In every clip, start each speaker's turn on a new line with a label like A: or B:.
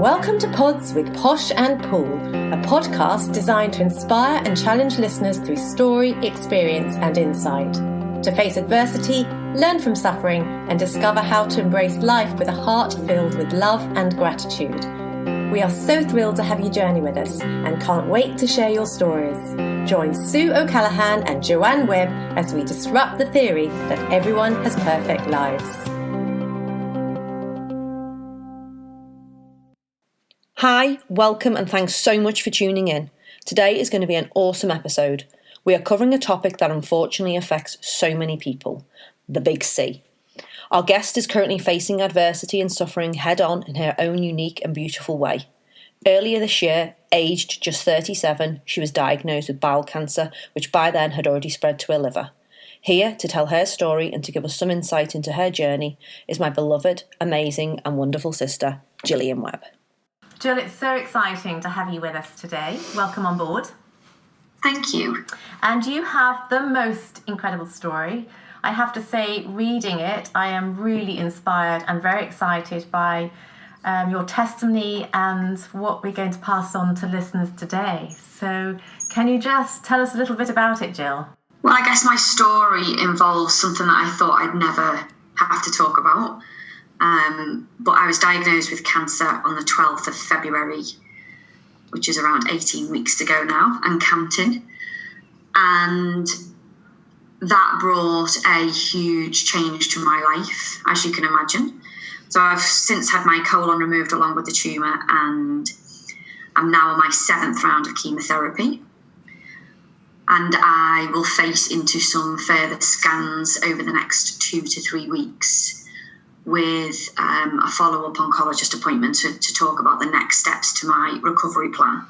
A: Welcome to Pods with Posh and Paul, a podcast designed to inspire and challenge listeners through story, experience and insight. To face adversity, learn from suffering and discover how to embrace life with a heart filled with love and gratitude. We are so thrilled to have you journey with us and can't wait to share your stories. Join Sue O'Callaghan and Joanne Webb as we disrupt the theory that everyone has perfect lives.
B: Hi, welcome and thanks so much for tuning in. Today is going to be an awesome episode. We are covering a topic that unfortunately affects so many people, the big C. Our guest is currently facing adversity and suffering head on in her own unique and beautiful way. Earlier this year, aged just 37, she was diagnosed with bowel cancer, which by then had already spread to her liver. Here to tell her story and to give us some insight into her journey is my beloved, amazing and wonderful sister, Gill Webb.
A: Gill, it's so exciting to have you with us today. Welcome on board.
C: Thank you.
A: And you have the most incredible story. I have to say, reading it, I am really inspired and very excited by your testimony and what we're going to pass on to listeners today. So can you just tell us a little bit about it, Gill?
C: Well, I guess my story involves something that I thought I'd never have to talk about. But I was diagnosed with cancer on the 12th of February, which is around 18 weeks to go now, and counting. And that brought a huge change to my life, as you can imagine. So I've since had my colon removed along with the tumour, and I'm now on my 7th round of chemotherapy. And I will face into some further scans over the next 2 to 3 weeks, with a follow-up oncologist appointment to talk about the next steps to my recovery plan.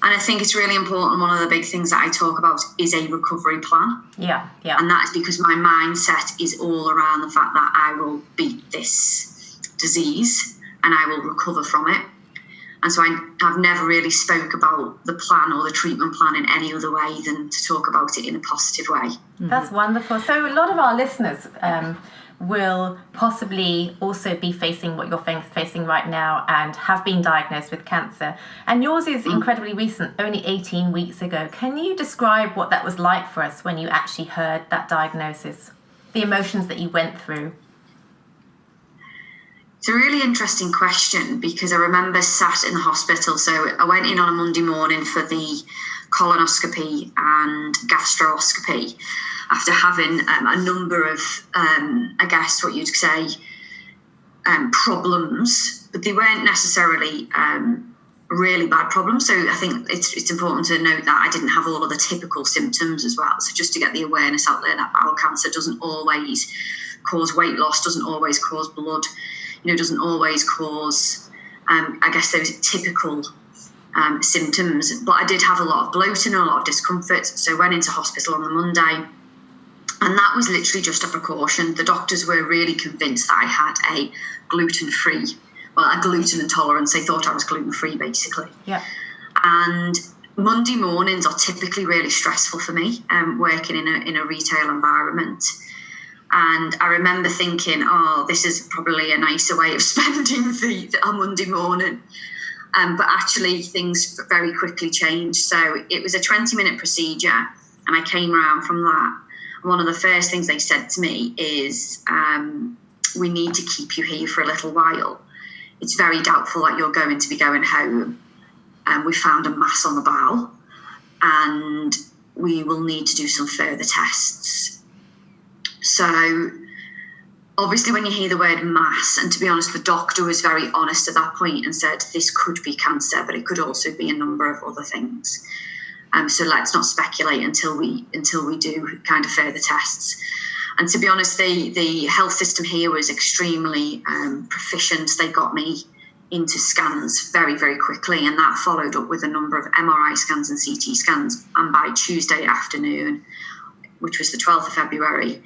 C: And I think it's really important, one of the big things that I talk about is a recovery plan.
A: Yeah.
C: And that is because my mindset is all around the fact that I will beat this disease and I will recover from it. And so I've never really spoke about the plan or the treatment plan in any other way than to talk about it in a positive way.
A: That's wonderful. So a lot of our listeners will possibly also be facing what you're facing right now and have been diagnosed with cancer. And yours is incredibly recent, only 18 weeks ago. Can you describe what that was like for us when you actually heard that diagnosis, the emotions that you went through?
C: It's a really interesting question because I remember sat in the hospital. So I went in on a Monday morning for the colonoscopy and gastroscopy after having a number of, I guess what you'd say, problems, but they weren't necessarily really bad problems. So I think it's important to note that I didn't have all of the typical symptoms as well. So just to get the awareness out there that bowel cancer doesn't always cause weight loss, doesn't always cause blood, doesn't always cause, I guess, those typical symptoms. But I did have a lot of bloating and a lot of discomfort. So I went into hospital on the Monday. And that was literally just a precaution. The doctors were really convinced that I had a gluten intolerance. They thought I was gluten-free, basically.
A: Yeah.
C: And Monday mornings are typically really stressful for me, working in a retail environment. And I remember thinking, this is probably a nicer way of spending a Monday morning. But actually, things very quickly changed. So it was a 20-minute procedure, and I came around from that. One of the first things they said to me is, we need to keep you here for a little while. It's very doubtful that you're going to be going home. We found a mass on the bowel and we will need to do some further tests. So obviously when you hear the word mass, and to be honest, the doctor was very honest at that point and said, this could be cancer, but it could also be a number of other things. So let's not speculate until we do kind of further tests. And to be honest, the health system here was extremely proficient. They got me into scans very, very quickly, and that followed up with a number of MRI scans and CT scans. And by Tuesday afternoon, which was the 12th of February,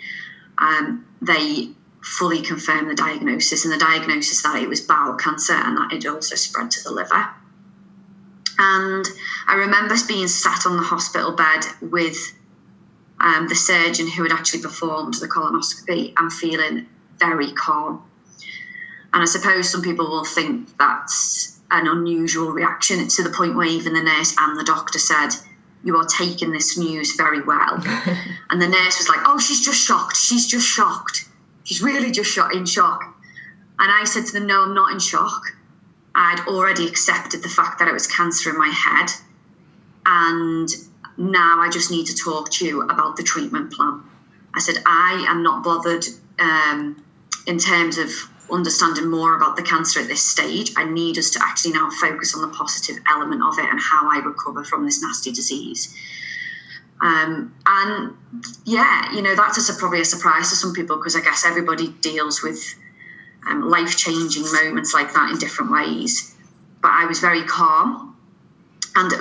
C: they fully confirmed the diagnosis, and the diagnosis that it was bowel cancer and that it also spread to the liver. And I remember being sat on the hospital bed with the surgeon who had actually performed the colonoscopy and feeling very calm. And I suppose some people will think that's an unusual reaction, to the point where even the nurse and the doctor said, "You are taking this news very well." And the nurse was like, "Oh, she's just shocked. She's just shocked. She's really just in shock." And I said to them, "No, I'm not in shock. I'd already accepted the fact that it was cancer in my head. And now I just need to talk to you about the treatment plan." I said, "I am not bothered in terms of understanding more about the cancer at this stage. I need us to actually now focus on the positive element of it and how I recover from this nasty disease." And yeah, that's probably a surprise to some people, because I guess everybody deals with life-changing moments like that in different ways. But I was very calm, and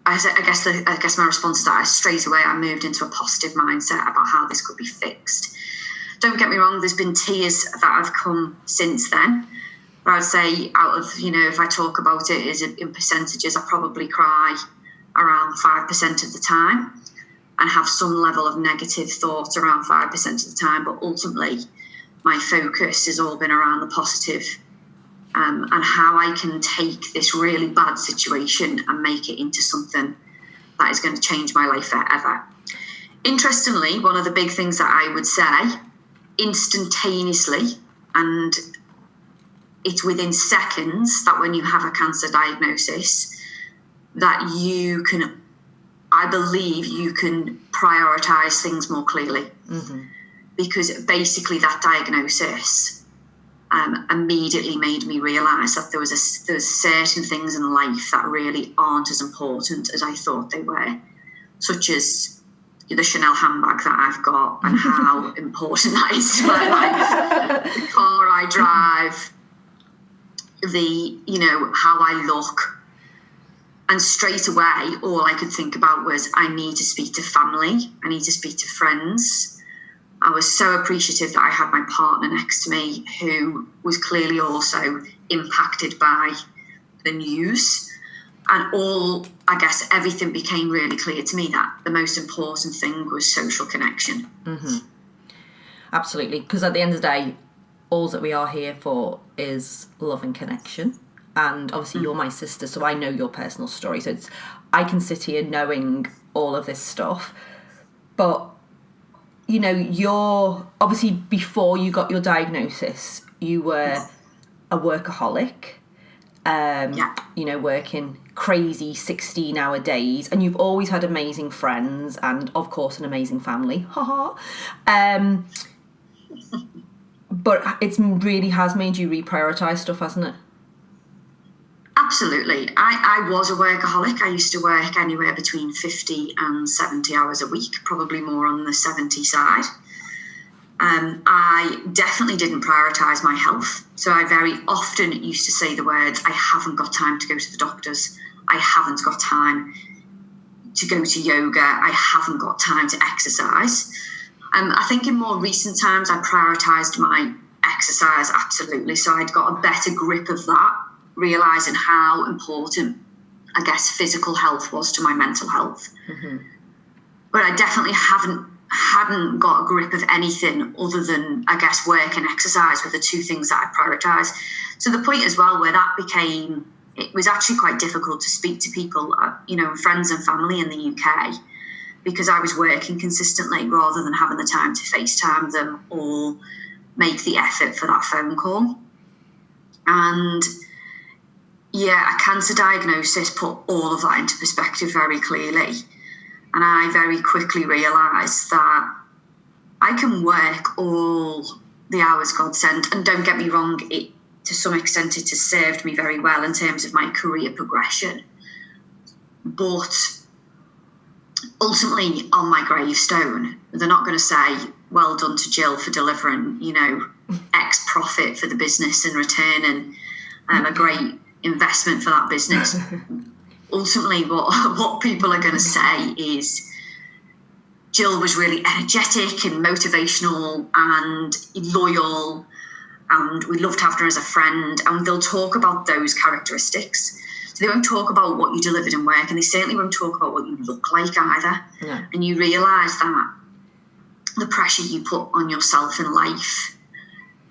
C: I guess my response to that is, straight away I moved into a positive mindset about how this could be fixed. Don't get me wrong, there's been tears that have come since then. But I would say, out of, if I talk about it in percentages, I probably cry around 5% of the time and have some level of negative thoughts around 5% of the time. But ultimately, my focus has all been around the positive, and how I can take this really bad situation and make it into something that is going to change my life forever. Interestingly, one of the big things that I would say, instantaneously, and it's within seconds, that when you have a cancer diagnosis, that I believe you can prioritise things more clearly. Mm-hmm. Because basically that diagnosis immediately made me realise that there's certain things in life that really aren't as important as I thought they were, such as the Chanel handbag that I've got and how important that is to my life, the car I drive, how I look. And straight away, all I could think about was, I need to speak to family, I need to speak to friends. I was so appreciative that I had my partner next to me, who was clearly also impacted by the news. And everything became really clear to me that the most important thing was social connection.
B: Mm-hmm. Absolutely. Because at the end of the day, all that we are here for is love and connection. And obviously you're my sister, so I know your personal story. So I can sit here knowing all of this stuff. But you're obviously, before you got your diagnosis, you were a workaholic, working crazy 16-hour days, and you've always had amazing friends and, of course, an amazing family. But it really has made you reprioritise stuff, hasn't it?
C: Absolutely. I was a workaholic. I used to work anywhere between 50 and 70 hours a week, probably more on the 70 side. I definitely didn't prioritise my health. So I very often used to say the words, "I haven't got time to go to the doctors. I haven't got time to go to yoga. I haven't got time to exercise." I think in more recent times, I prioritised my exercise, absolutely. So I'd got a better grip of that, realising how important, I guess, physical health was to my mental health. Mm-hmm. But I definitely hadn't got a grip of anything other than, I guess, work and exercise were the two things that I prioritised. To the point as well where it was actually quite difficult to speak to people, friends and family in the UK, because I was working consistently rather than having the time to FaceTime them or make the effort for that phone call. And yeah, a cancer diagnosis put all of that into perspective very clearly. And I very quickly realised that I can work all the hours God sent. And don't get me wrong, to some extent it has served me very well in terms of my career progression. But ultimately, on my gravestone, they're not going to say, "Well done to Gill for delivering, X profit for the business and returning a great investment for that business." Ultimately, what people are going to say is, Gill was really energetic and motivational and loyal, and we loved having her as a friend. And they'll talk about those characteristics. So they won't talk about what you delivered in work, and they certainly won't talk about what you look like either. Yeah. And you realise that the pressure you put on yourself in life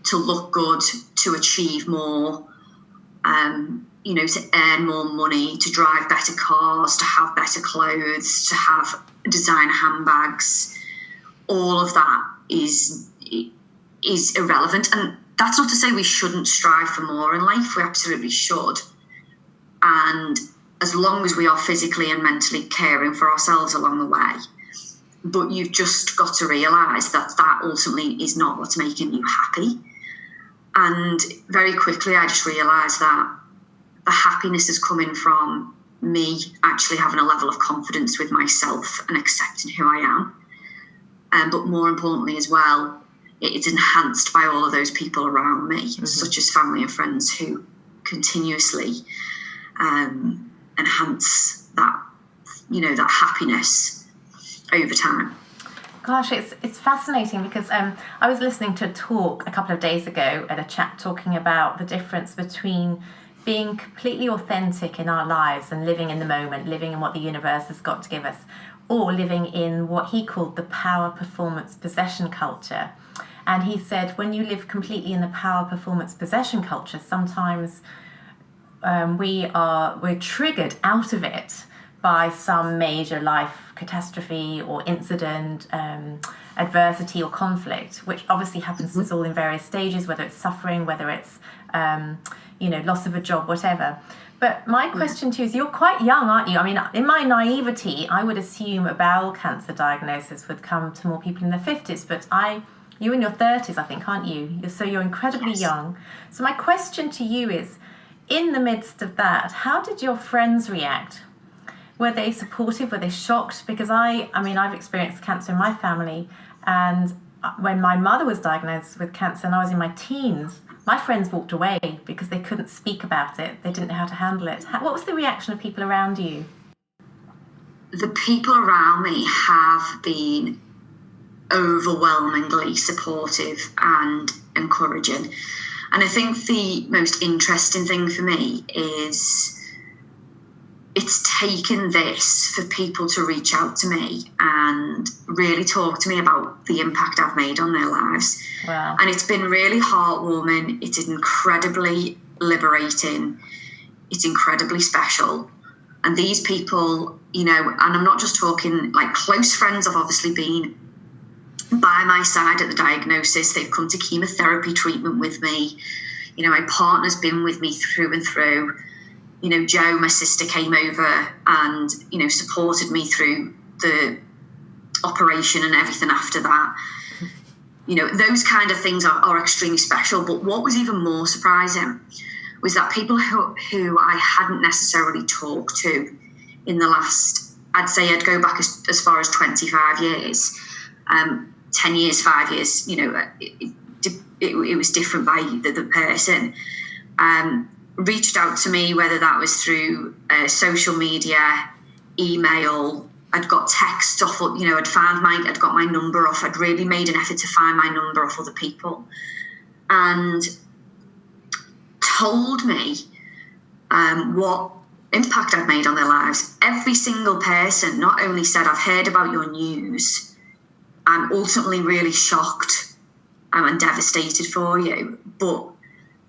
C: to look good, to achieve more, to earn more money, to drive better cars, to have better clothes, to have designer handbags. All of that is irrelevant. And that's not to say we shouldn't strive for more in life. We absolutely should. And as long as we are physically and mentally caring for ourselves along the way. But you've just got to realise that ultimately is not what's making you happy. And very quickly I just realised that the happiness is coming from me actually having a level of confidence with myself and accepting who I am. But more importantly as well, it's enhanced by all of those people around me, such as family and friends who continuously enhance that, that happiness over time.
A: Gosh, it's fascinating because I was listening to a talk a couple of days ago at a chat talking about the difference between being completely authentic in our lives and living in the moment, living in what the universe has got to give us, or living in what he called the power, performance, possession culture. And he said when you live completely in the power, performance, possession culture, sometimes we're triggered out of it by some major life catastrophe or incident, adversity or conflict, which obviously happens to us all in various stages, whether it's suffering, whether it's loss of a job, whatever. But my question to you is, you're quite young, aren't you? I mean, in my naivety, I would assume a bowel cancer diagnosis would come to more people in their 50s, but you're in your 30s, I think, aren't you? So you're incredibly young. So my question to you is, in the midst of that, how did your friends react? Were they supportive? Were they shocked? Because I've experienced cancer in my family, and when my mother was diagnosed with cancer and I was in my teens, my friends walked away because they couldn't speak about it. They didn't know how to handle it. What was the reaction of people around you?
C: The people around me have been overwhelmingly supportive and encouraging. And I think the most interesting thing for me is it's taken this for people to reach out to me and really talk to me about the impact I've made on their lives.
A: Wow.
C: And it's been really heartwarming. It's incredibly liberating. It's incredibly special. And these people, and I'm not just talking like close friends, have obviously been by my side at the diagnosis. They've come to chemotherapy treatment with me. My partner's been with me through and through. Jo, my sister, came over and, supported me through the operation and everything after that. Those kind of things are extremely special. But what was even more surprising was that people who I hadn't necessarily talked to in the last, I'd say I'd go back as far as 25 years, 10 years, 5 years, it was different by the person, reached out to me, whether that was through social media, email. I'd got texts off, I'd got my number off. I'd really made an effort to find my number off other people, and told me what impact I'd made on their lives. Every single person not only said, I've heard about your news, I'm ultimately really shocked and devastated for you, but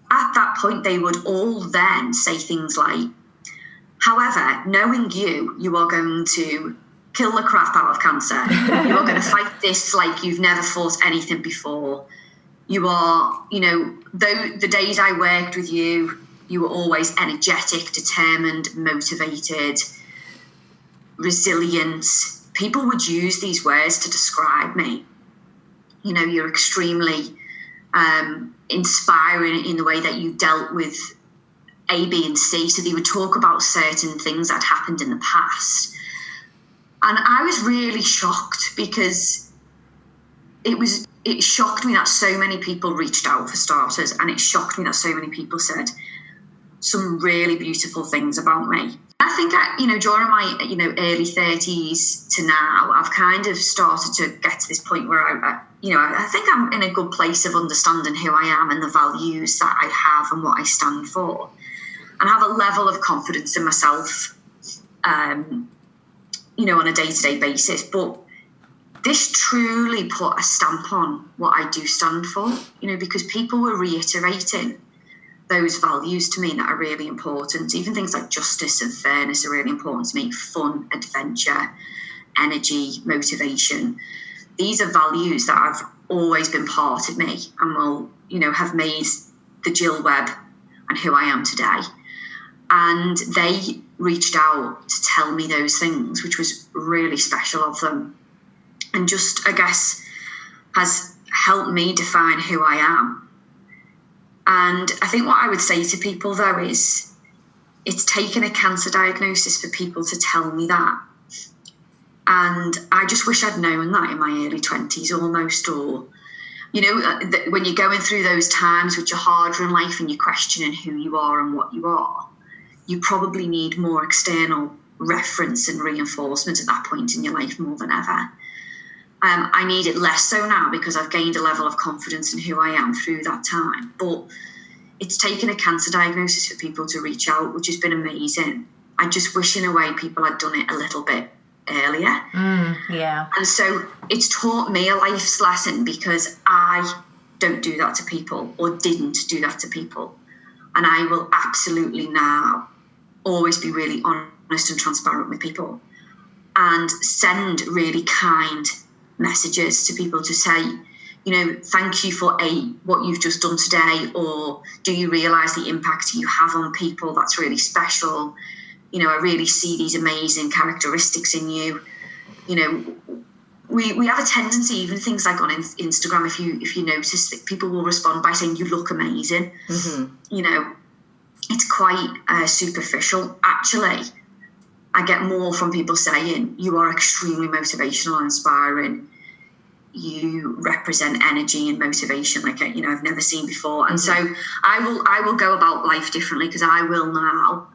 C: at that point, they would all then say things like, however, knowing you are going to kill the crap out of cancer. You're going to fight this like you've never fought anything before. You are, the days I worked with you, you were always energetic, determined, motivated, resilient. People would use these words to describe me. You're extremely inspiring in the way that you dealt with A, B, and C. So they would talk about certain things that happened in the past. And I was really shocked because it shocked me that so many people reached out, for starters, and it shocked me that so many people said some really beautiful things about me. I think, during my, early 30s to now, I've kind of started to get to this point where I think I'm in a good place of understanding who I am and the values that I have and what I stand for, and have a level of confidence in myself, on a day-to-day basis. But this truly put a stamp on what I do stand for, because people were reiterating those values to me that are really important. Even things like justice and fairness are really important to me. Fun, adventure, energy, motivation. These are values that have always been part of me and will, have made the Gill Webb and who I am today. And they reached out to tell me those things, which was really special of them. And just, I guess, has helped me define who I am. And I think what I would say to people, though, is it's taken a cancer diagnosis for people to tell me that. And I just wish I'd known that in my early 20s almost, or, when you're going through those times which are harder in life and you're questioning who you are and what you are, you probably need more external reference and reinforcement at that point in your life more than ever. I need it less so now because I've gained a level of confidence in who I am through that time. But it's taken a cancer diagnosis for people to reach out, which has been amazing. I just wish in a way people had done it a little bit earlier.
D: Yeah.
C: And so it's taught me a life's lesson because I don't do that to people or didn't do that to people. And I will absolutely now always be really honest and transparent with people and send really kind messages to people to say, thank you for what you've just done today, or do you realise the impact you have on people? That's really special. I really see these amazing characteristics in you. We have a tendency, even things like on Instagram, if you notice, that people will respond by saying you look amazing. Mm-hmm. It's quite superficial. Actually, I get more from people saying you are extremely motivational and inspiring. You represent energy and motivation like I've never seen before. And so I will go about life differently because I will now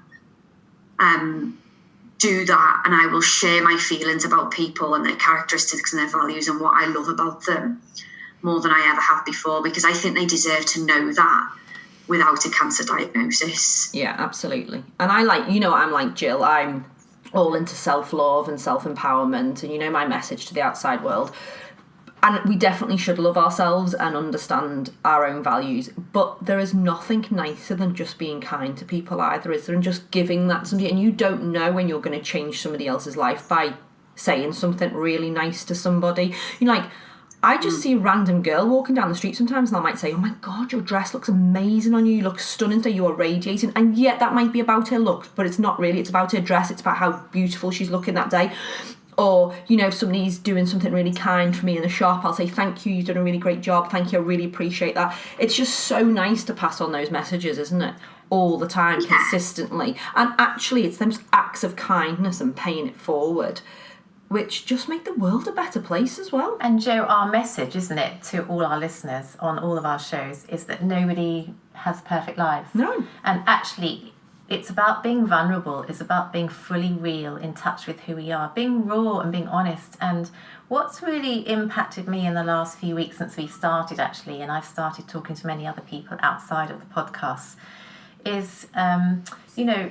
C: do that, and I will share my feelings about people and their characteristics and their values and what I love about them more than I ever have before, because I think they deserve to know that without a cancer diagnosis.
B: Yeah, absolutely. And I'm like Gill. I'm all into self-love and self-empowerment and, my message to the outside world. And we definitely should love ourselves and understand our own values. But there is nothing nicer than just being kind to people either, is there? And just giving that to somebody. And you don't know when you're going to change somebody else's life by saying something really nice to somebody. I just see a random girl walking down the street sometimes and I might say, oh my God, your dress looks amazing on you. You look stunning today. You are radiating. And yet that might be about her looks, but it's not really. It's about her dress. It's about how beautiful she's looking that day. Or, if somebody's doing something really kind for me in the shop, I'll say, thank you, you've done a really great job. Thank you, I really appreciate that. It's just so nice to pass on those messages, isn't it? All the time, consistently. And actually, it's those acts of kindness and paying it forward which just make the world a better place as well.
D: And Jo, our message, isn't it, to all our listeners on all of our shows is that nobody has perfect lives.
B: No.
D: And actually, it's about being vulnerable. It's about being fully real, in touch with who we are, being raw and being honest. And what's really impacted me in the last few weeks since we started, actually, and I've started talking to many other people outside of the podcast, is,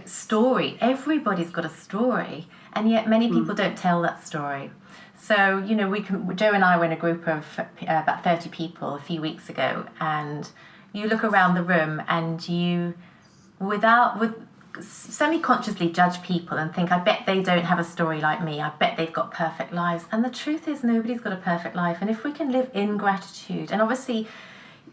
D: story. Everybody's got a story, and yet many people don't tell that story. So, Jo and I were in a group of about 30 people a few weeks ago, and you look around the room and you, semi-consciously judge people and think, I bet they don't have a story like me. I bet they've got perfect lives. And the truth is, nobody's got a perfect life. And if we can live in gratitude, and obviously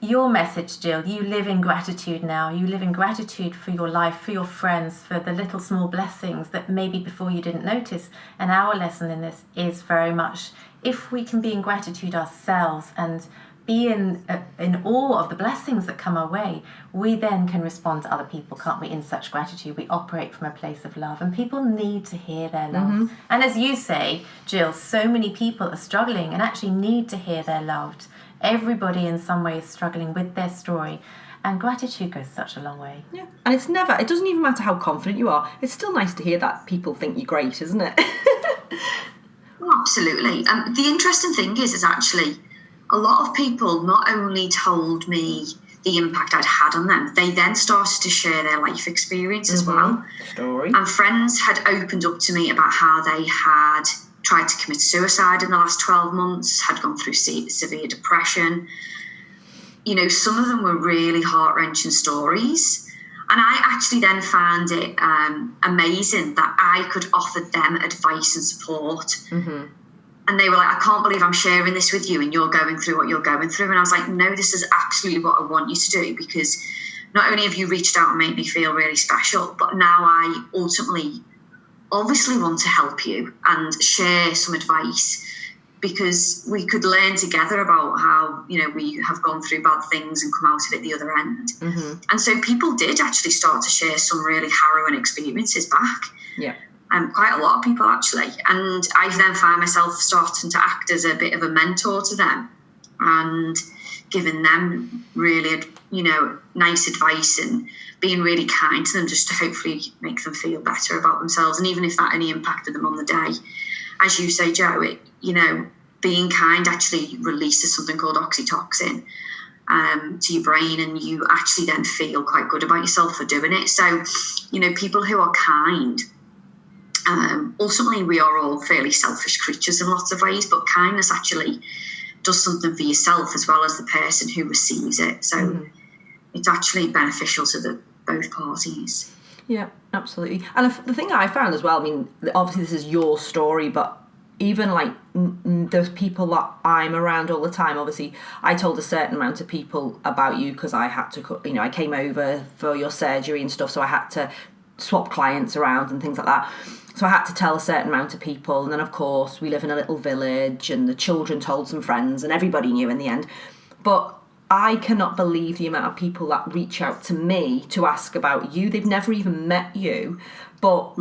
D: your message, Gill, you live in gratitude now. You live in gratitude for your life, for your friends, for the little small blessings that maybe before you didn't notice. And our lesson in this is very much, if we can be in gratitude ourselves and be in awe of the blessings that come our way, we then can respond to other people, can't we, in such gratitude. We operate from a place of love, and people need to hear their love. Mm-hmm. And as you say, Gill, so many people are struggling and actually need to hear they're loved. Everybody in some way is struggling with their story, and gratitude goes such a long way.
B: Yeah, and it doesn't even matter how confident you are, it's still nice to hear that people think you're great, isn't it?
C: Absolutely. And the interesting thing is actually a lot of people not only told me the impact I'd had on them, they then started to share their life experience as well.
B: Story.
C: And friends had opened up to me about how they had tried to commit suicide in the last 12 months, had gone through severe depression. Some of them were really heart-wrenching stories. And I actually then found it amazing that I could offer them advice and support. And they were like, I can't believe I'm sharing this with you and you're going through what you're going through. And I was like, no, this is absolutely what I want you to do, because not only have you reached out and made me feel really special, but now I ultimately obviously want to help you and share some advice, because we could learn together about how, you know, we have gone through bad things and come out of it the other end. And so people did actually start to share some really harrowing experiences back.
B: Yeah.
C: Quite a lot of people, actually. And I then found myself starting to act as a bit of a mentor to them and giving them really, you know, nice advice and being really kind to them, just to hopefully make them feel better about themselves. And even if that only impacted them on the day, as you say, Jo, you know, being kind actually releases something called oxytocin to your brain, and you actually then feel quite good about yourself for doing it. So, you know, people who are kind, ultimately we are all fairly selfish creatures in lots of ways, but kindness actually does something for yourself as well as the person who receives it. So it's actually beneficial to both parties.
B: Yeah, absolutely. And the thing I found as well, I mean, obviously this is your story, but even like those people that I'm around all the time, obviously I told a certain amount of people about you because I had to, you know, I came over for your surgery and stuff, so I had to swap clients around and things like that. So I had to tell a certain amount of people. And then, of course, we live in a little village and the children told some friends and everybody knew in the end. But I cannot believe the amount of people that reach out to me to ask about you. They've never even met you. But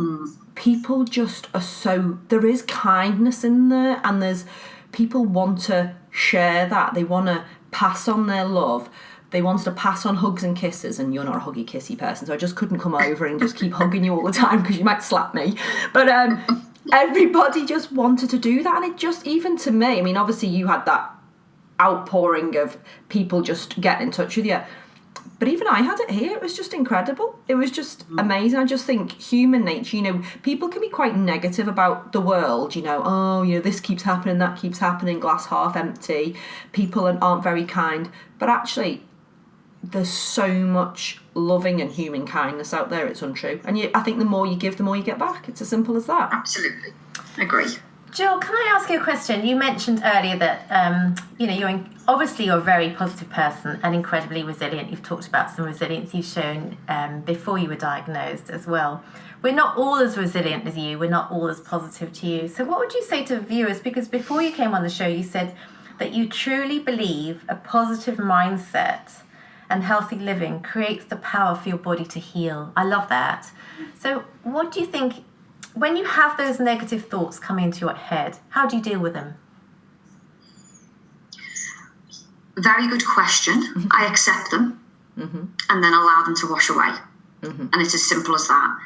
B: people just are so... There is kindness in there, and there's people want to share that. They want to pass on their love. They wanted to pass on hugs and kisses, and you're not a huggy kissy person, so I just couldn't come over and just keep hugging you all the time because you might slap me. But everybody just wanted to do that, and it just, even to me, I mean, obviously you had that outpouring of people just getting in touch with you, but even I had it here. It was just incredible. It was just amazing. I just think human nature, you know, people can be quite negative about the world, you know, oh, you know, this keeps happening, that keeps happening, glass half empty, people aren't very kind, but actually there's so much loving and human kindness out there, it's untrue. And I think the more you give, the more you get back. It's as simple as that.
C: Absolutely. I agree.
D: Jill, can I ask you a question? You mentioned earlier that, you know, obviously you're a very positive person and incredibly resilient. You've talked about some resilience you've shown before you were diagnosed as well. We're not all as resilient as you. We're not all as positive to you. So what would you say to viewers? Because before you came on the show, you said that you truly believe a positive mindset and healthy living creates the power for your body to heal. I love that. So what do you think, when you have those negative thoughts come into your head, how do you deal with them?
C: Very good question. I accept them and then allow them to wash away. And it's as simple as that.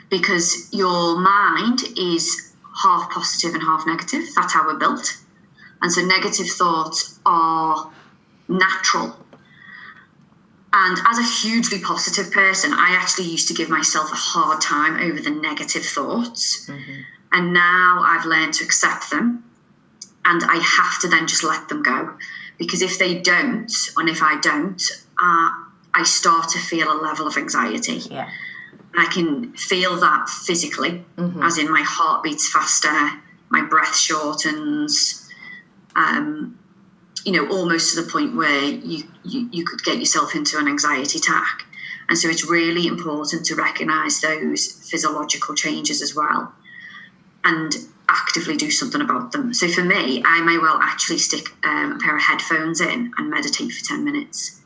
C: Because your mind is half positive and half negative. That's how we're built. And so negative thoughts are natural. And as a hugely positive person, I actually used to give myself a hard time over the negative thoughts. And now I've learned to accept them. And I have to then just let them go. Because if they don't, and if I don't, I start to feel a level of anxiety. Yeah. And I can feel that physically, as in my heart beats faster, my breath shortens, you know, almost to the point where you could get yourself into an anxiety attack. And so it's really important to recognise those physiological changes as well and actively do something about them. So for me, I may well actually stick a pair of headphones in and meditate for 10 minutes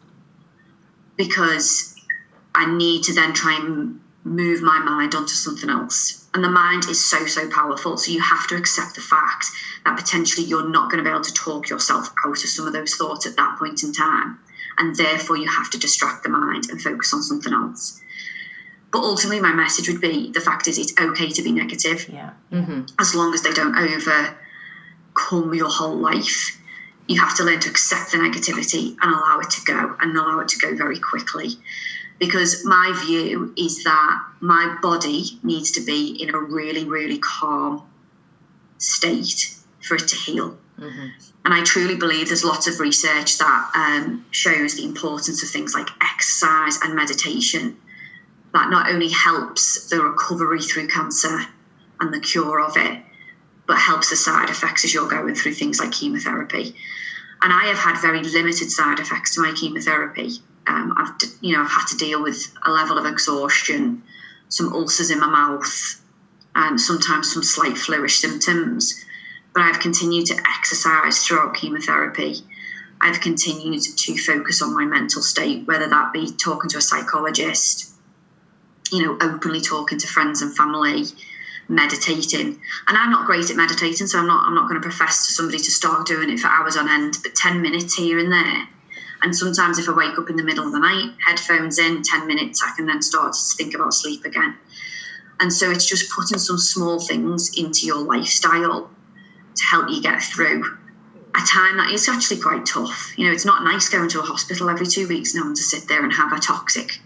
C: because I need to then try and move my mind onto something else. And the mind is so, so powerful. So you have to accept the fact that potentially you're not going to be able to talk yourself out of some of those thoughts at that point in time. And therefore you have to distract the mind and focus on something else. But ultimately my message would be, the fact is it's okay to be negative. Yeah. As long as they don't overcome your whole life. You have to learn to accept the negativity and allow it to go, and allow it to go very quickly. Because my view is that my body needs to be in a really, really calm state for it to heal. And I truly believe there's lots of research that shows the importance of things like exercise and meditation that not only helps the recovery through cancer and the cure of it, but helps the side effects as you're going through things like chemotherapy. And I have had very limited side effects to my chemotherapy. I've had to deal with a level of exhaustion, some ulcers in my mouth, and sometimes some slight fluish symptoms. But I've continued to exercise throughout chemotherapy. I've continued to focus on my mental state, whether that be talking to a psychologist, openly talking to friends and family, meditating. And I'm not great at meditating, so I'm not going to profess to somebody to start doing it for hours on end, but 10 minutes here and there. And sometimes if I wake up in the middle of the night, headphones in, 10 minutes, I can then start to think about sleep again. And so it's just putting some small things into your lifestyle to help you get through a time that is actually quite tough. It's not nice going to a hospital every 2 weeks knowing to sit there and have a toxic,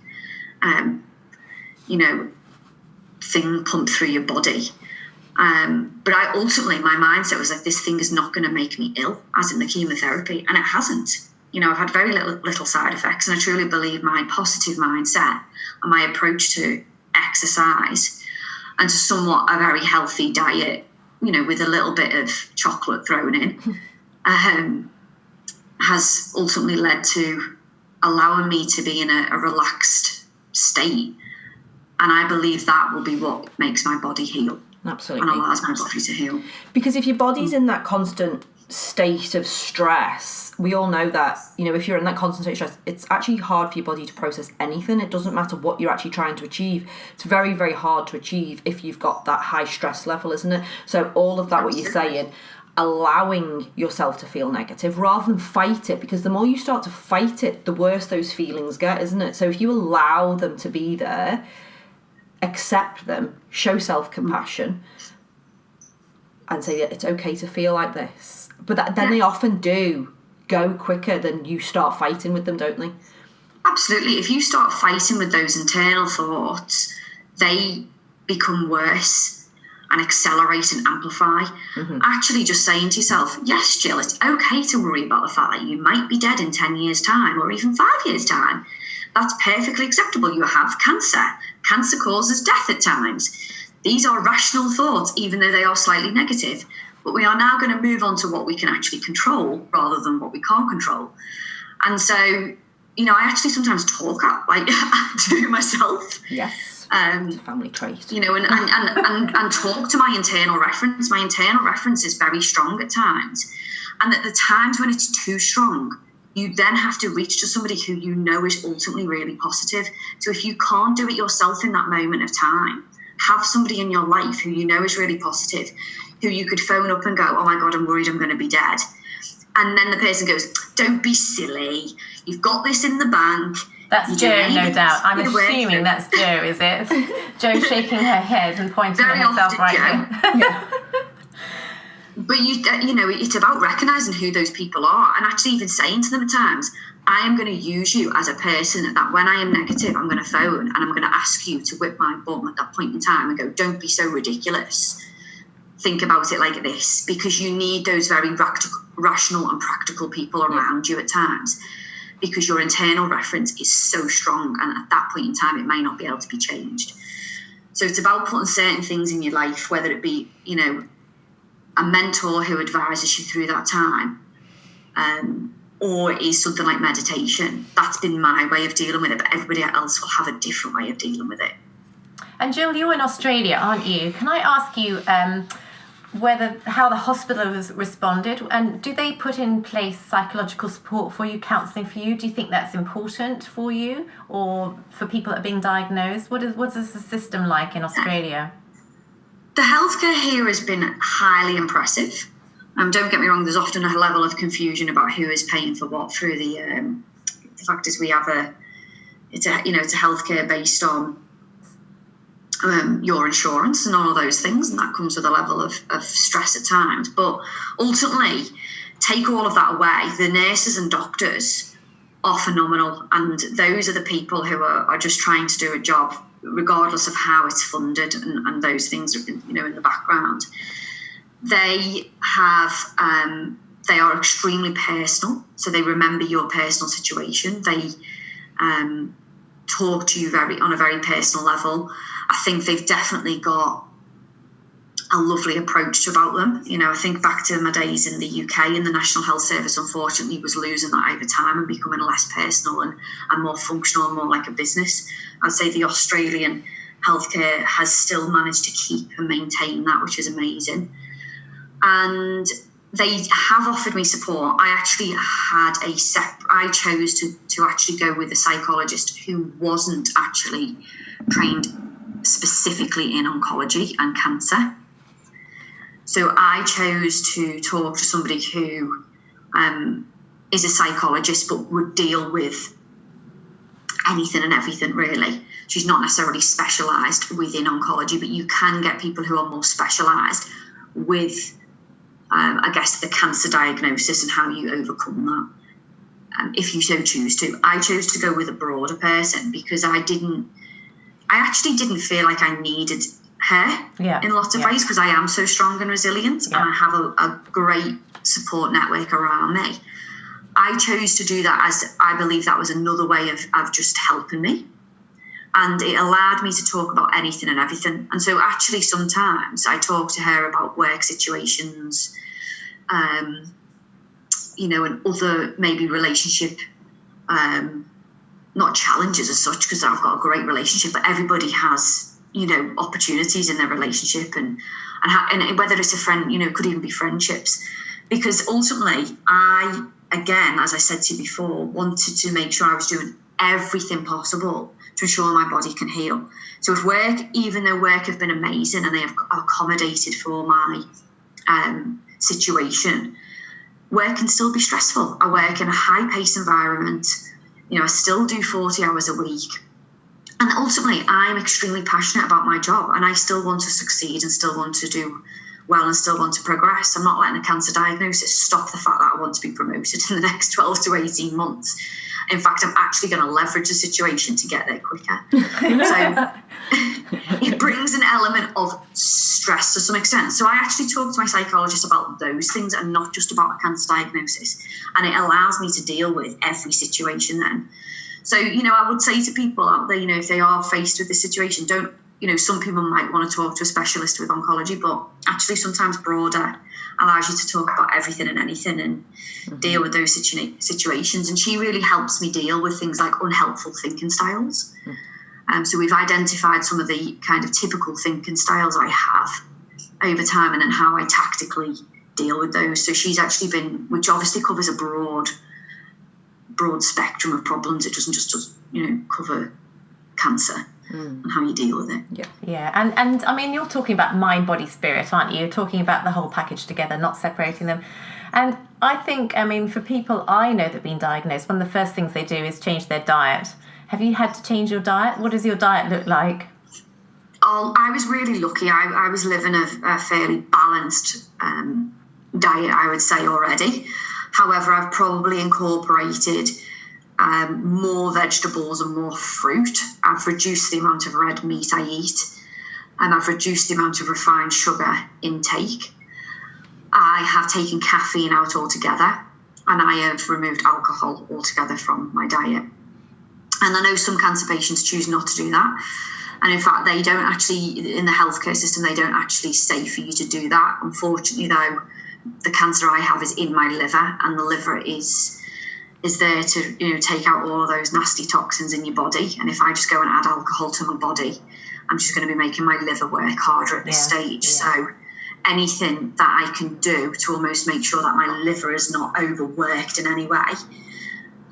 C: thing pumped through your body. But my mindset was like, this thing is not going to make me ill, as in the chemotherapy, and it hasn't. I've had very little side effects, and I truly believe my positive mindset and my approach to exercise and to somewhat a very healthy diet, with a little bit of chocolate thrown in, has ultimately led to allowing me to be in a relaxed state. And I believe that will be what makes my body heal.
B: Absolutely.
C: And allows my body to heal.
B: Because if your body's in that constant state of stress, we all know that, if you're in that constant state of stress, it's actually hard for your body to process anything. It doesn't matter what you're actually trying to achieve. It's very, very hard to achieve if you've got that high stress level, isn't it? So all of that, what you're saying, allowing yourself to feel negative rather than fight it, because the more you start to fight it, the worse those feelings get, isn't it? So if you allow them to be there, accept them, show self-compassion, and say that it's okay to feel like this. But then they often do go quicker than you start fighting with them, don't they?
C: Absolutely. If you start fighting with those internal thoughts, they become worse and accelerate and amplify. Mm-hmm. Actually just saying to yourself, yes, Gill, it's okay to worry about the fact that you might be dead in 10 years' time or even 5 years' time. That's perfectly acceptable. You have cancer. Cancer causes death at times. These are rational thoughts, even though they are slightly negative. But we are now going to move on to what we can actually control rather than what we can't control. And so, I actually sometimes talk to myself.
B: Yes. It's a family trait.
C: And talk to my internal reference. My internal reference is very strong at times. And at the times when it's too strong, you then have to reach to somebody who you know is ultimately really positive. So if you can't do it yourself in that moment of time, have somebody in your life who you know is really positive, who you could phone up and go, oh my God, I'm worried I'm going to be dead. And then the person goes, don't be silly. You've got this in the bank.
D: That's Jo, no doubt. I'm assuming that's Jo, is it? Jo shaking her head and pointing at herself right now. Yeah.
C: But it's about recognizing who those people are and actually even saying to them at times, I am going to use you as a person that when I am negative, I'm going to phone and I'm going to ask you to whip my bum at that point in time and go, don't be so ridiculous. Think about it like this, because you need those very rational and practical people around you at times, because your internal reference is so strong. And at that point in time, it may not be able to be changed. So it's about putting certain things in your life, whether it be, a mentor who advises you through that time, or is something like meditation. That's been my way of dealing with it, but everybody else will have a different way of dealing with it.
D: And Gill, you're in Australia, aren't you? Can I ask you how the hospital has responded, and do they put in place psychological support for you, counselling for you? Do you think that's important for you or for people that are being diagnosed? What is the system like in Australia?
C: The healthcare here has been highly impressive. Don't get me wrong, there's often a level of confusion about who is paying for what through the fact is we have it's a healthcare based on your insurance and all of those things, and that comes with a level of stress at times. But ultimately, take all of that away, the nurses and doctors are phenomenal, and those are the people who are just trying to do a job regardless of how it's funded and those things are in the background. They are extremely personal, so they remember your personal situation. They talk to you on a very personal level. I think they've definitely got a lovely approach about them. You know, I think back to my days in the UK, and the National Health Service unfortunately was losing that over time and becoming less personal and more functional and more like a business. I'd say the Australian healthcare has still managed to keep and maintain that, which is amazing. And they have offered me support. I actually I chose to actually go with a psychologist who wasn't actually trained specifically in oncology and cancer. So I chose to talk to somebody who is a psychologist but would deal with anything and everything, really. She's not necessarily specialised within oncology, but you can get people who are more specialised with, I guess, the cancer diagnosis and how you overcome that, if you so choose to. I chose to go with a broader person because I actually didn't feel like I needed her in lots of ways, because I am so strong and resilient and I have a great support network around me. I chose to do that as I believe that was another way of just helping me. And it allowed me to talk about anything and everything. And so actually sometimes I talk to her about work situations, you know, and other maybe relationship, not challenges as such, because I've got a great relationship, but everybody has, you know, opportunities in their relationship and whether it's a friend, you know, it could even be friendships. Because ultimately I, again, as I said to you before, wanted to make sure I was doing everything possible to ensure my body can heal. So if work, even though work have been amazing and they have accommodated for my situation, work can still be stressful. I work in a high-paced environment. You know, I still do 40 hours a week. And ultimately, I'm extremely passionate about my job and I still want to succeed and still want to do well and still want to progress. I'm not letting a cancer diagnosis stop the fact that I want to be promoted in the next 12 to 18 months. In fact, I'm actually going to leverage the situation to get there quicker. So it brings an element of stress to some extent. So I actually talk to my psychologist about those things and not just about a cancer diagnosis. And it allows me to deal with every situation then. So, you know, I would say to people out there, you know, if they are faced with this situation, don't, you know, some people might want to talk to a specialist with oncology, but actually sometimes broader allows you to talk about everything and anything and deal with those situations. And she really helps me deal with things like unhelpful thinking styles. So we've identified some of the kind of typical thinking styles I have over time and then how I tactically deal with those. So she's actually been, which obviously covers a broad spectrum of problems. It doesn't just, you know, cover cancer. And how you deal with it.
D: Yeah. And I mean, you're talking about mind, body, spirit, aren't you? You're talking about the whole package together, not separating them. And I think, I mean, for people I know that have been diagnosed, one of the first things they do is change their diet. Have you had to change your diet? What does your diet look like?
C: Oh, I was really lucky. I was living a fairly balanced diet, I would say, already. However, I've probably incorporated more vegetables and more fruit. I've reduced the amount of red meat I eat, and I've reduced the amount of refined sugar intake. I have taken caffeine out altogether, and I have removed alcohol altogether from my diet. And I know some cancer patients choose not to do that. And in fact, they don't actually, in the healthcare system, they don't actually say for you to do that. Unfortunately, though, the cancer I have is in my liver, and the liver is there to, you know, take out all of those nasty toxins in your body. And if I just go and add alcohol to my body, I'm just going to be making my liver work harder at this stage. So anything that I can do to almost make sure that my liver is not overworked in any way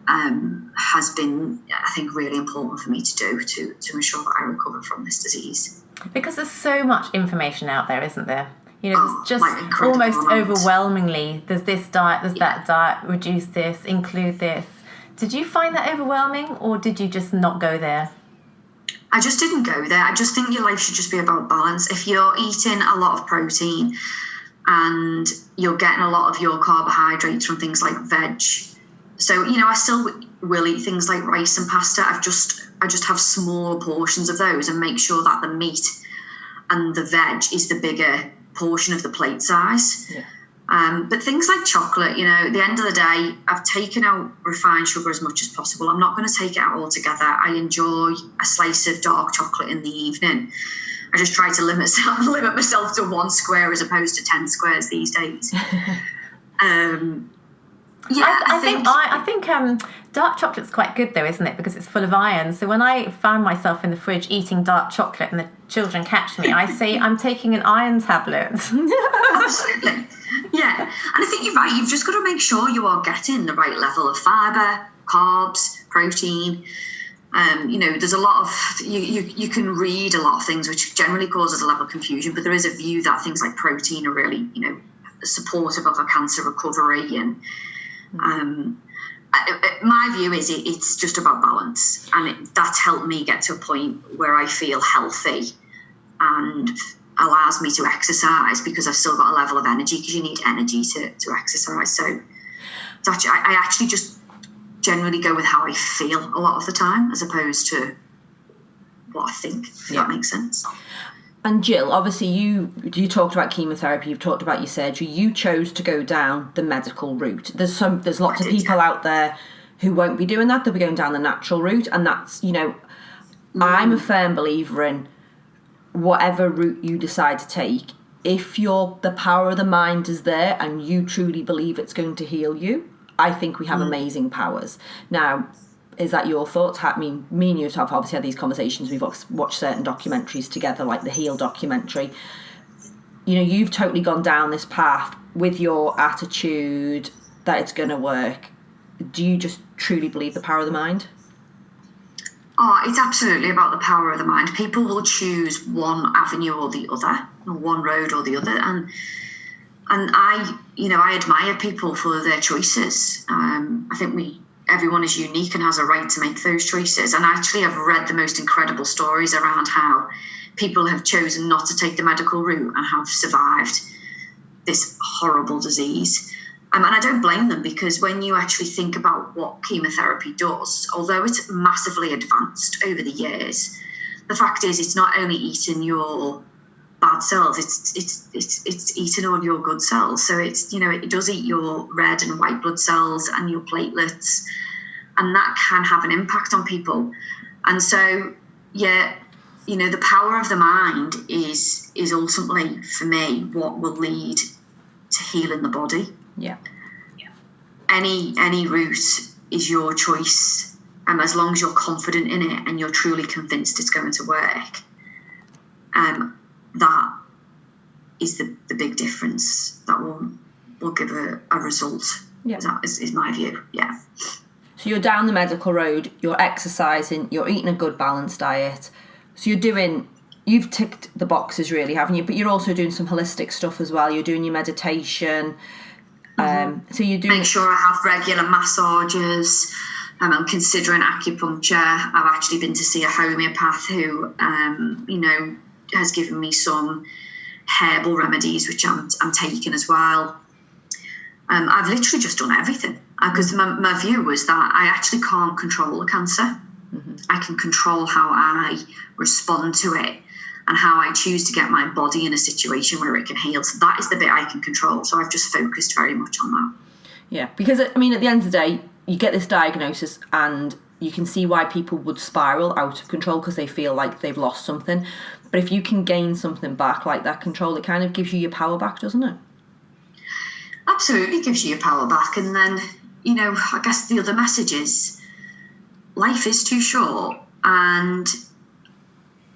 C: has been, I think, really important for me to do to ensure that I recover from this disease.
D: Because there's so much information out there, isn't there? You know, there's just like almost overwhelmingly, there's this diet, there's that diet, reduce this, include this. Did you find that overwhelming, or did you just not go there?
C: I just didn't go there. I just think your life should just be about balance. If you're eating a lot of protein and you're getting a lot of your carbohydrates from things like veg, so, you know, I still will eat things like rice and pasta. I just have small portions of those and make sure that the meat and the veg is the bigger portion of the plate size. But things like chocolate, at the end of the day, I've taken out refined sugar as much as possible. I'm not going to take it out altogether. I enjoy a slice of dark chocolate in the evening. I just try to limit myself to 1 square as opposed to 10 squares these days.
D: I think dark chocolate's quite good though, isn't it? Because it's full of iron. So when I found myself in the fridge eating dark chocolate and the children catch me, I say I'm taking an iron tablet.
C: Absolutely. Yeah. And I think you're right. You've just got to make sure you are getting the right level of fibre, carbs, protein. There's a lot of, you can read a lot of things which generally causes a level of confusion, but there is a view that things like protein are really, supportive of a cancer recovery. And my view is it's just about balance. And that's helped me get to a point where I feel healthy and allows me to exercise because I've still got a level of energy, because you need energy to exercise. So I actually just generally go with how I feel a lot of the time as opposed to what I think, if that makes sense.
B: And Gill, obviously you talked about chemotherapy, you've talked about your surgery, you chose to go down the medical route. There's lots of people out there who won't be doing that, they'll be going down the natural route, and that's, I'm a firm believer in whatever route you decide to take, if the power of the mind is there and you truly believe it's going to heal you, I think we have amazing powers. Now, is that your thoughts? I mean, me and you have obviously had these conversations. We've watched certain documentaries together, like the Heal documentary. You've totally gone down this path with your attitude that it's going to work. Do you just truly believe the power of the mind?
C: Oh, it's absolutely about the power of the mind. People will choose one avenue or the other, or one road or the other, and I admire people for their choices. I think everyone is unique and has a right to make those choices. And actually, I've read the most incredible stories around how people have chosen not to take the medical route and have survived this horrible disease. And I don't blame them, because when you actually think about what chemotherapy does, although it's massively advanced over the years, the fact is it's not only eating your bad cells, it's eating all your good cells. So it does eat your red and white blood cells and your platelets, and that can have an impact on people. And so, the power of the mind is ultimately, for me, what will lead to healing the body.
B: Yeah.
C: Any route is your choice, and as long as you're confident in it and you're truly convinced it's going to work, that is the big difference that will give a result. Yeah. That is my view. Yeah.
B: So you're down the medical road, you're exercising, you're eating a good balanced diet. So you've ticked the boxes really, haven't you? But you're also doing some holistic stuff as well. You're doing your meditation. So you do
C: make sure I have regular massages. I'm considering acupuncture. I've actually been to see a homeopath who, has given me some herbal remedies, which I'm taking as well. I've literally just done everything, because my view was that I actually can't control the cancer. Mm-hmm. I can control how I respond to it and how I choose to get my body in a situation where it can heal. So that is the bit I can control. So I've just focused very much on that.
B: Yeah, because, at the end of the day, you get this diagnosis and you can see why people would spiral out of control, because they feel like they've lost something. But if you can gain something back like that control, it kind of gives you your power back, doesn't it?
C: Absolutely gives you your power back. And then, I guess the other message is life is too short, and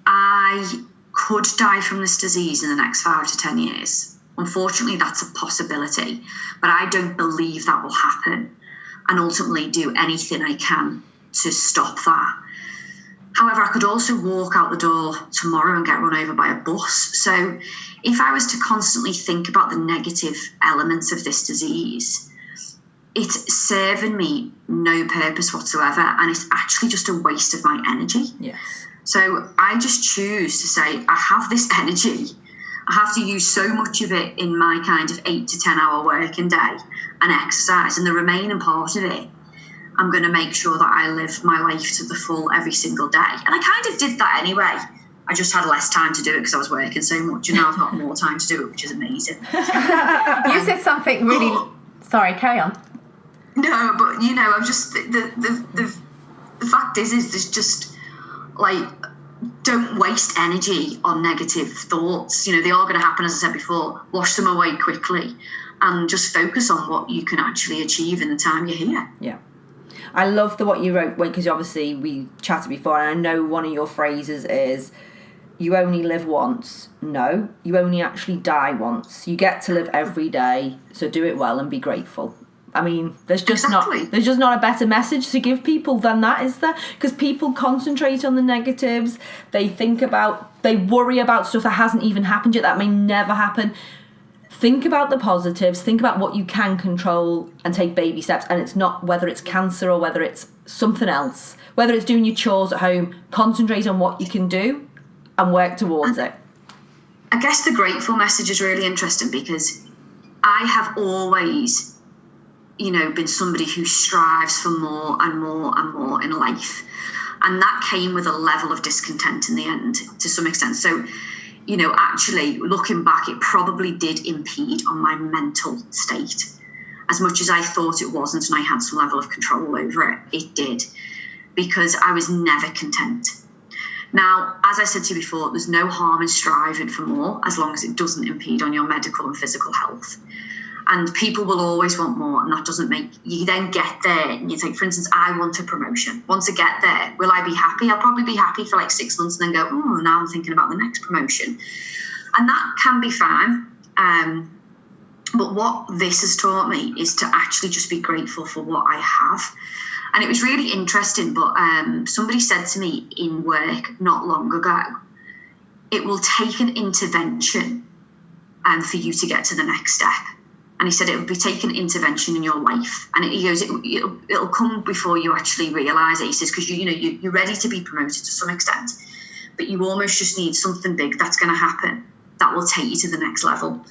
C: I could die from this disease in the next 5 to 10 years. Unfortunately, that's a possibility, but I don't believe that will happen, and ultimately do anything I can to stop that. However, I could also walk out the door tomorrow and get run over by a bus. So if I was to constantly think about the negative elements of this disease, it's serving me no purpose whatsoever, and it's actually just a waste of my energy.
B: Yes.
C: So I just choose to say, I have this energy. I have to use so much of it in my kind of 8 to 10 hour working day and exercise, and the remaining part of it, I'm going to make sure that I live my life to the full every single day. And I kind of did that anyway, I just had less time to do it because I was working so much, and now I've got more time to do it, which is amazing.
D: You said something really... Sorry, carry on.
C: No, but I'm just the fact is there's just like, don't waste energy on negative thoughts. They are going to happen, as I said before. Wash them away quickly, and just focus on what you can actually achieve in the time you're here.
B: Yeah. I love what you wrote, because obviously we chatted before, and I know one of your phrases is, you only live once. No, you only actually die once. You get to live every day, so do it well and be grateful. I mean, there's just not a better message to give people than that, is there? Because people concentrate on the negatives. They worry about stuff that hasn't even happened yet, that may never happen. Think about the positives, think about what you can control, and take baby steps. And it's not whether it's cancer or whether it's something else, whether it's doing your chores at home, concentrate on what you can do and work towards it.
C: I guess the grateful message is really interesting, because I have always, been somebody who strives for more and more and more in life. And that came with a level of discontent in the end, to some extent. So, actually looking back, it probably did impede on my mental state. As much as I thought it wasn't, and I had some level of control over it, it did, because I was never content. Now, as I said to you before, there's no harm in striving for more, as long as it doesn't impede on your medical and physical health. And people will always want more, and that doesn't make you then get there and you think, for instance, I want a promotion. Once I get there, will I be happy? I'll probably be happy for like 6 months and then go, now I'm thinking about the next promotion. And that can be fine. But what this has taught me is to actually just be grateful for what I have. And it was really interesting, but somebody said to me in work not long ago, it will take an intervention for you to get to the next step. And he said it would be taking intervention in your life. And he goes, it'll come before you actually realise it. He says, because you're ready to be promoted to some extent, but you almost just need something big that's going to happen that will take you to the next level.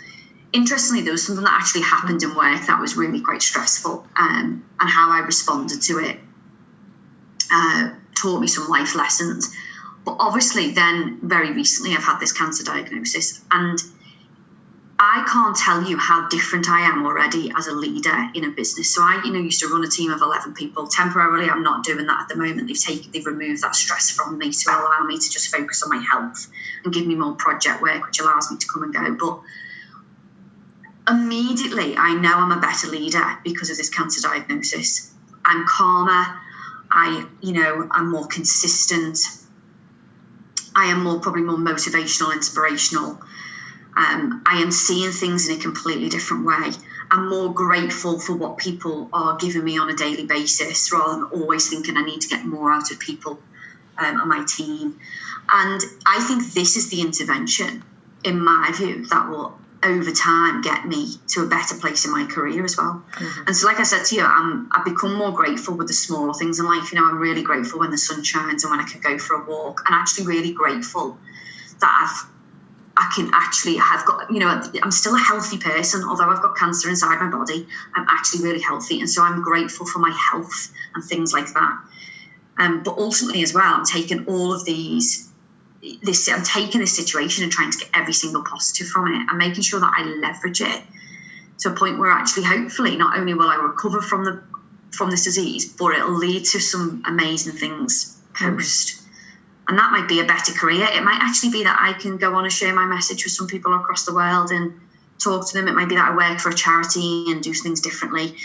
C: Interestingly, there was something that actually happened in work that was really quite stressful, and how I responded to it taught me some life lessons. But obviously then, very recently, I've had this cancer diagnosis, and I can't tell you how different I am already as a leader in a business. So I, used to run a team of 11 people. Temporarily, I'm not doing that at the moment. They've removed that stress from me to allow me to just focus on my health and give me more project work, which allows me to come and go. But immediately, I know I'm a better leader because of this cancer diagnosis. I'm calmer. I'm more consistent. I am probably more motivational, inspirational. I am seeing things in a completely different way. I'm more grateful for what people are giving me on a daily basis, rather than always thinking I need to get more out of people on my team. And I think this is the intervention, in my view, that will over time get me to a better place in my career as well. Mm-hmm. And so, like I said to you, I've become more grateful with the smaller things in life. I'm really grateful when the sun shines and when I can go for a walk, and actually really grateful that I'm still a healthy person. Although I've got cancer inside my body, I'm actually really healthy. And so I'm grateful for my health and things like that. But ultimately as well, I'm taking all of I'm taking this situation and trying to get every single positive from it, and making sure that I leverage it to a point where actually, hopefully, not only will I recover from this disease, but it'll lead to some amazing things post. And that might be a better career. It might actually be that I can go on and share my message with some people across the world and talk to them. It might be that I work for a charity and do things differently.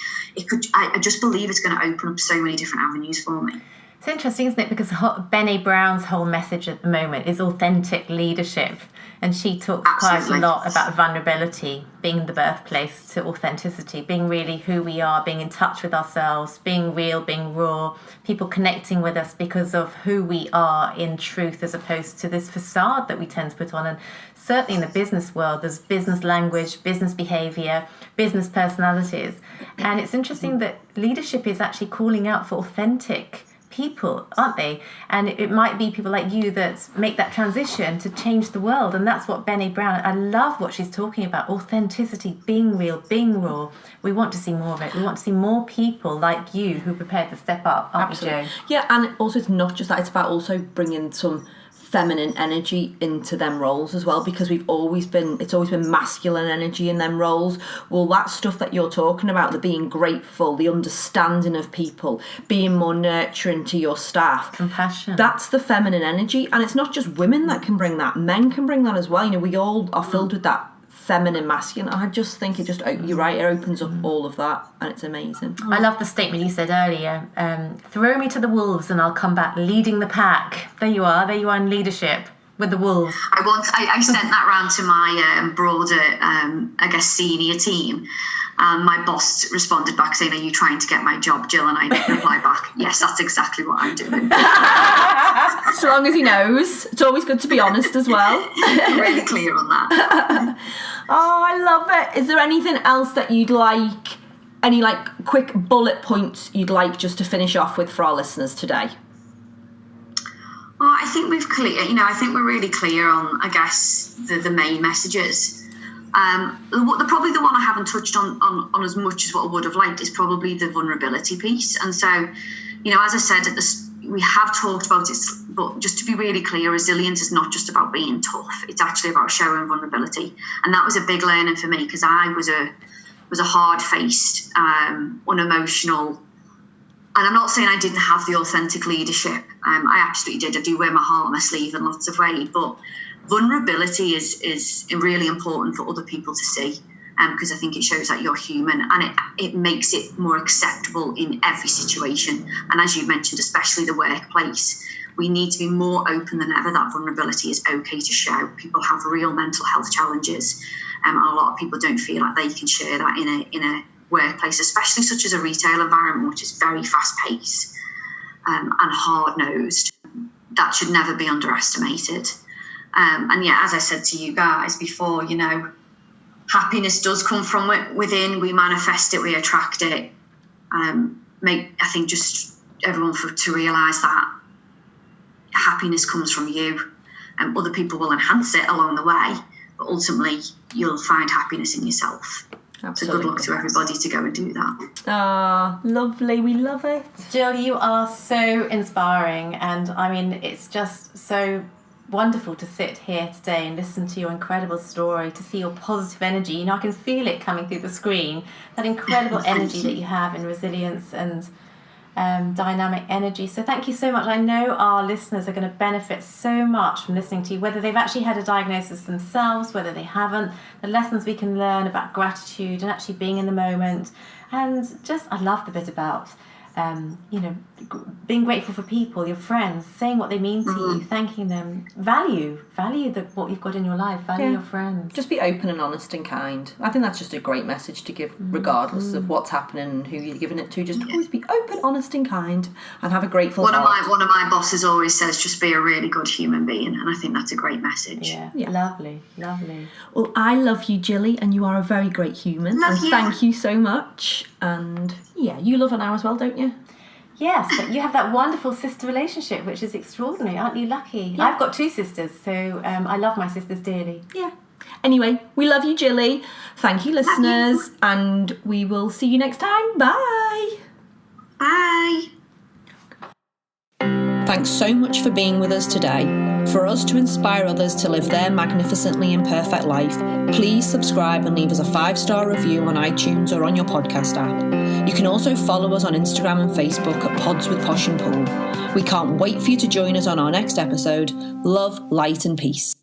C: I just believe it's going to open up so many different avenues for me.
D: It's interesting, isn't it? Because Brené Brown's whole message at the moment is authentic leadership. And she talks quite a lot about vulnerability, being the birthplace to authenticity, being really who we are, being in touch with ourselves, being real, being raw, people connecting with us because of who we are in truth, as opposed to this facade that we tend to put on. And certainly in the business world, there's business language, business behavior, business personalities. And it's interesting that leadership is actually calling out for authentic people, aren't they? And it might be people like you that make that transition to change the world. And that's what Brené Brown, I love what she's talking about, authenticity, being real, being raw. We want to see more of it. We want to see more people like you who are prepared to step up, aren't we, Jo?
B: Yeah, and also it's not just that, it's about also bringing some feminine energy into them roles as well, because it's always been masculine energy in them roles. Well, that stuff that you're talking about, the being grateful, the understanding of people, being more nurturing to your staff,
D: compassion,
B: that's the feminine energy. And it's not just women that can bring that, men can bring that as well. You know, we all are filled with that feminine, masculine. I just think you're right, it opens up all of that, and it's amazing.
D: I love the statement you said earlier, throw me to the wolves and I'll come back leading the pack. There you are in leadership with the wolves.
C: I sent that round to my broader, senior team. My boss responded back saying, "Are you trying to get my job, Gill?" And I replied back, "Yes, that's exactly what I'm doing."
B: So long as he knows. It's always good to be honest as well.
C: Really clear on that.
B: Oh, I love it. Is there anything else that you'd like, any quick bullet points you'd like just to finish off with for our listeners today?
C: Well, I think we're really clear on, the main messages. Probably the one I haven't touched on as much as what I would have liked is probably the vulnerability piece. And so, as I said we have talked about it, but just to be really clear, resilience is not just about being tough. It's actually about showing vulnerability. And that was a big learning for me, because I was a hard-faced, unemotional, and I'm not saying I didn't have the authentic leadership. I absolutely did. I do wear my heart on my sleeve in lots of ways, but vulnerability is really important for other people to see, because I think it shows that you're human, and it makes it more acceptable in every situation. And as you mentioned, especially the workplace, we need to be more open than ever that vulnerability is okay to show. People have real mental health challenges, and a lot of people don't feel like they can share that in a workplace, especially such as a retail environment, which is very fast-paced and hard-nosed. That should never be underestimated. And yeah, as I said to you guys before, happiness does come from within. We manifest it, we attract it. I think just everyone to realise that happiness comes from you, and other people will enhance it along the way, but ultimately you'll find happiness in yourself.
B: Absolutely.
C: So good luck to everybody to go and do that.
B: Ah, lovely. We love it.
D: Gill, you are so inspiring, and I mean, it's just so wonderful to sit here today and listen to your incredible story, to see your positive energy. I can feel it coming through the screen, that incredible energy that you have in resilience and dynamic energy. So thank you so much. I know our listeners are going to benefit so much from listening to you, whether they've actually had a diagnosis themselves, whether they haven't, the lessons we can learn about gratitude and actually being in the moment. And just, I love the bit about being grateful for people, your friends, saying what they mean to you, thanking them, value what you've got in your life, value your friends.
B: Just be open and honest and kind. I think that's just a great message to give, regardless of what's happening and who you're giving it to. Just always be open, honest and kind, and have a grateful heart.
C: One of my bosses always says, just be a really good human being, and I think that's a great message.
D: Yeah. Lovely.
B: Well, I love you, Gilly, and you are a very great human.
C: Love you.
B: Thank you so much. And yeah, you love her now as well, don't you?
D: Yes, but you have that wonderful sister relationship, which is extraordinary. Aren't you lucky? Yeah. I've got 2 sisters, so I love my sisters dearly.
B: Yeah. Anyway, we love you, Gilly. Thank you, listeners, and we will see you next time. Bye.
C: Bye.
B: Thanks so much for being with us today. For us to inspire others to live their magnificently imperfect life, please subscribe and leave us a 5-star review on iTunes or on your podcast app. You can also follow us on Instagram and Facebook at Pods with Posh and Pool. We can't wait for you to join us on our next episode. Love, light and peace.